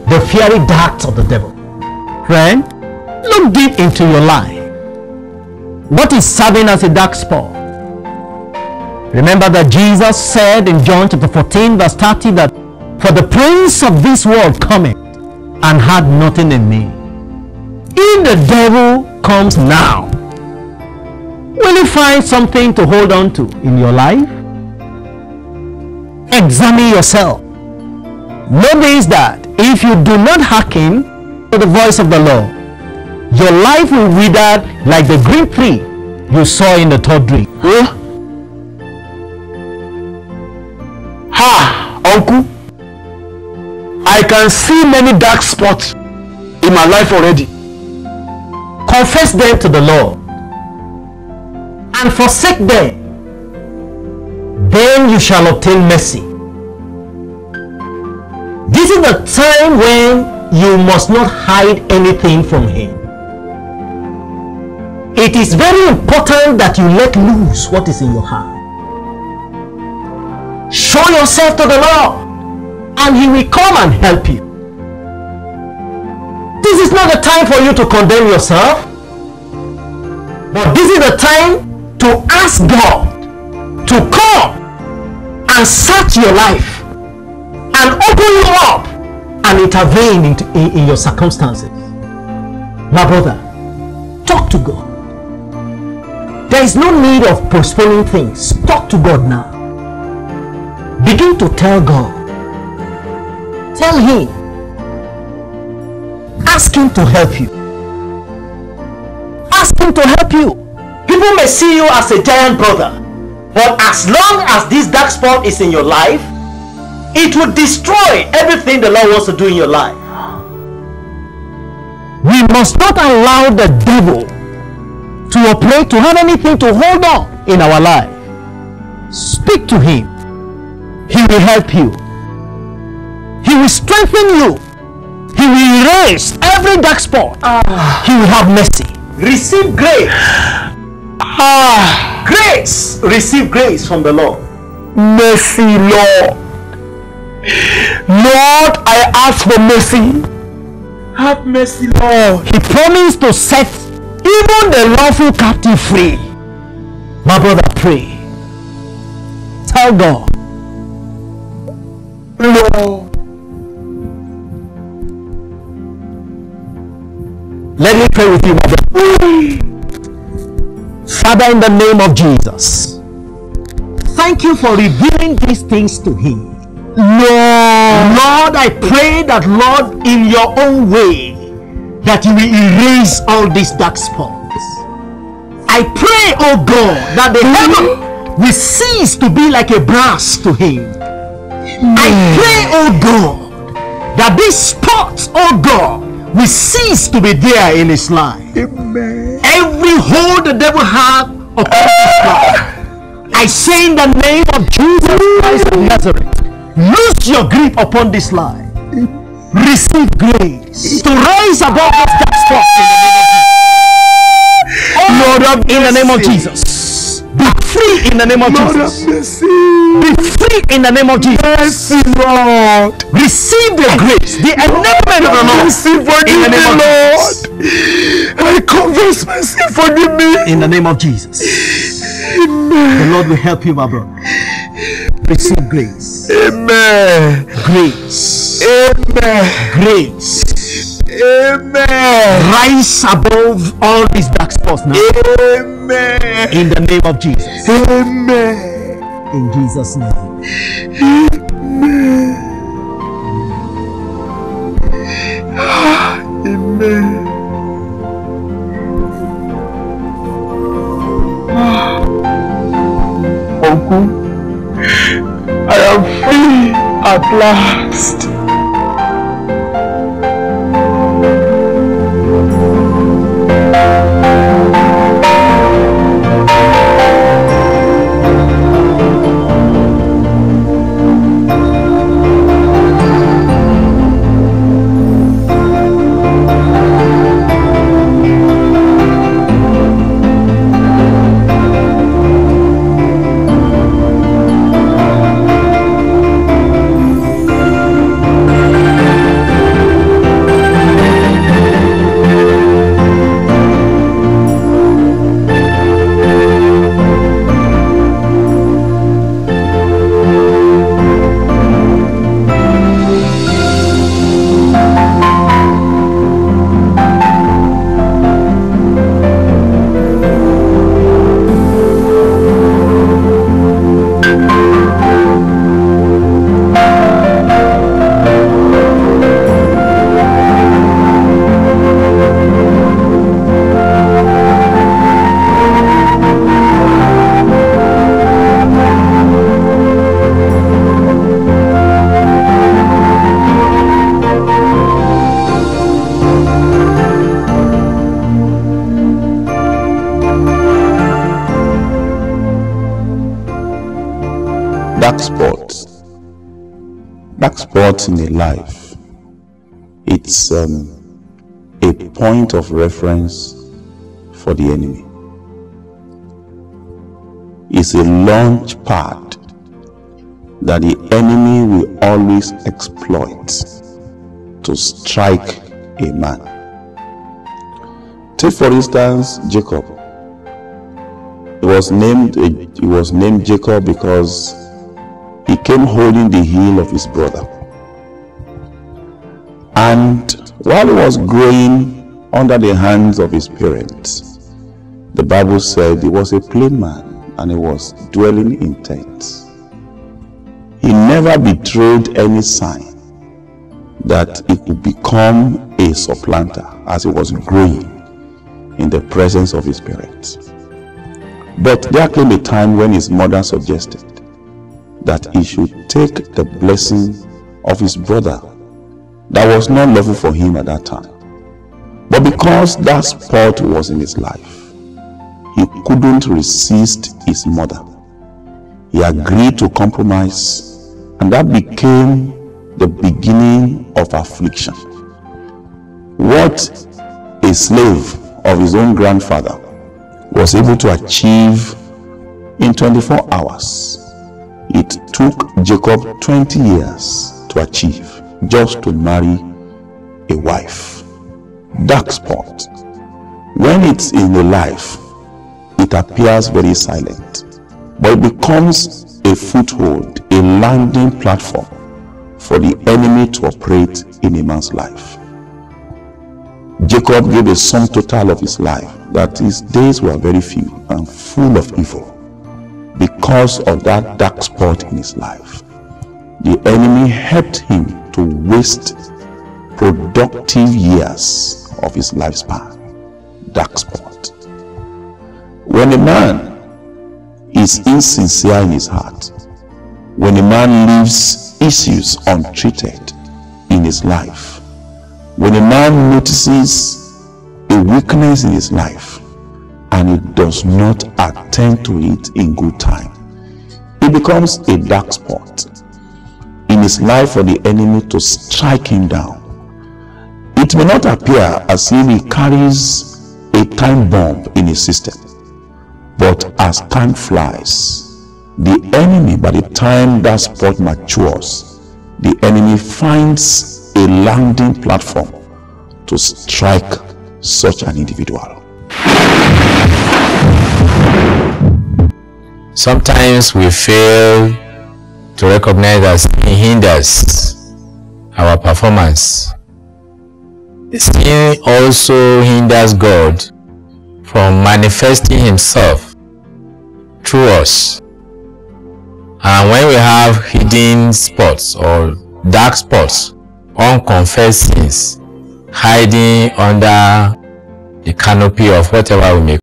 the fiery darts of the devil. Friend, look deep into your life. What is serving as a dark spot? Remember that Jesus said in John chapter 14 verse 30 that for the prince of this world cometh and had nothing in me. If the devil comes now, will you find something to hold on to in your life? Examine yourself. Notice that if you do not hearken to the voice of the Lord, your life will wither like the green tree you saw in the third dream. Uncle, I can see many dark spots in my life already. Confess them to the Lord and forsake them. Then you shall obtain mercy. This is the time when you must not hide anything from Him. It is very important that you let loose what is in your heart. Show yourself to the Lord and He will come and help you. This is not the time for you to condemn yourself, but this is the time to ask God to come and search your life and open you up and intervene in your circumstances. My brother, talk to God. There is no need of postponing things. Talk to God now. Begin to tell God. Tell Him. Ask Him to help you. Ask Him to help you. People may see you as a giant brother, but as long as this dark spot is in your life, it will destroy everything the Lord wants to do in your life. We must not allow the devil to operate, to have anything to hold on in our life. Speak to Him. He will help you. He will strengthen you. He will erase every dark spot. He will have mercy. Receive grace. Grace. Receive grace from the Lord. Mercy, Lord. Lord, I ask for mercy. Have mercy, Lord. He promised to set even the lawful captive free. My brother, pray. Tell God, Lord. Let me pray with you, my brother. Father, in the name of Jesus, thank you for revealing these things to Him. Lord, I pray that, Lord, in your own way, that you will erase all these dark spots. I pray, oh God, that the heaven will cease to be like a brass to Him. I pray, oh God, that these spots, oh God, will cease to be there in His life. Amen. Every hold the devil had upon His life, I say in the name of Jesus Christ of Nazareth, lose your grip upon this life. Receive grace to rise above those dark spots in the name of Jesus. Be free in the name of Jesus. Be free in the name of Jesus. Lord. Receive the grace, the enablement of the Lord. In the name of Jesus. I confess my sin, forgive me. In the name of Jesus. The Lord will help you, my brother. Receive grace. Amen. Grace. Amen. Grace. Amen. Rise above all these dark spots now. Amen. In the name of Jesus. Amen. In Jesus' name. Amen. Amen. Uncle, I am free at last. dark spot. Dark spot in a life. It's a point of reference for the enemy. It's a launch pad that the enemy will always exploit to strike a man. Take for instance Jacob. He was named Jacob because he came holding the heel of his brother. And while he was growing under the hands of his parents, the Bible said he was a plain man and he was dwelling in tents. He never betrayed any sign that he could become a supplanter as he was growing in the presence of his parents. But there came a time when his mother suggested that he should take the blessing of his brother that was not lawful for him at that time. But because that spot was in his life, he couldn't resist his mother. He agreed to compromise, and that became the beginning of affliction. What a slave of his own grandfather was able to achieve in 24 hours, it took Jacob 20 years to achieve, just to marry a wife. Dark spot. When it's in a life, it appears very silent, but it becomes a foothold, a landing platform for the enemy to operate in a man's life. Jacob gave a sum total of his life that his days were very few and full of evil because of that dark spot in his life. The enemy helped him to waste productive years of his lifespan. Dark spot. When a man is insincere in his heart, when a man leaves issues untreated in his life, when a man notices a weakness in his life and he does not attend to it in good time, it becomes a dark spot in his life for the enemy to strike him down. It may not appear as if he carries a time bomb in his system, but as time flies, the enemy, by the time that spot matures, the enemy finds a landing platform to strike such an individual. Sometimes we fail to recognize that sin hinders our performance. Sin also hinders God from manifesting himself through us. And when we have hidden spots or dark spots, unconfessed sins hiding under the canopy of whatever we may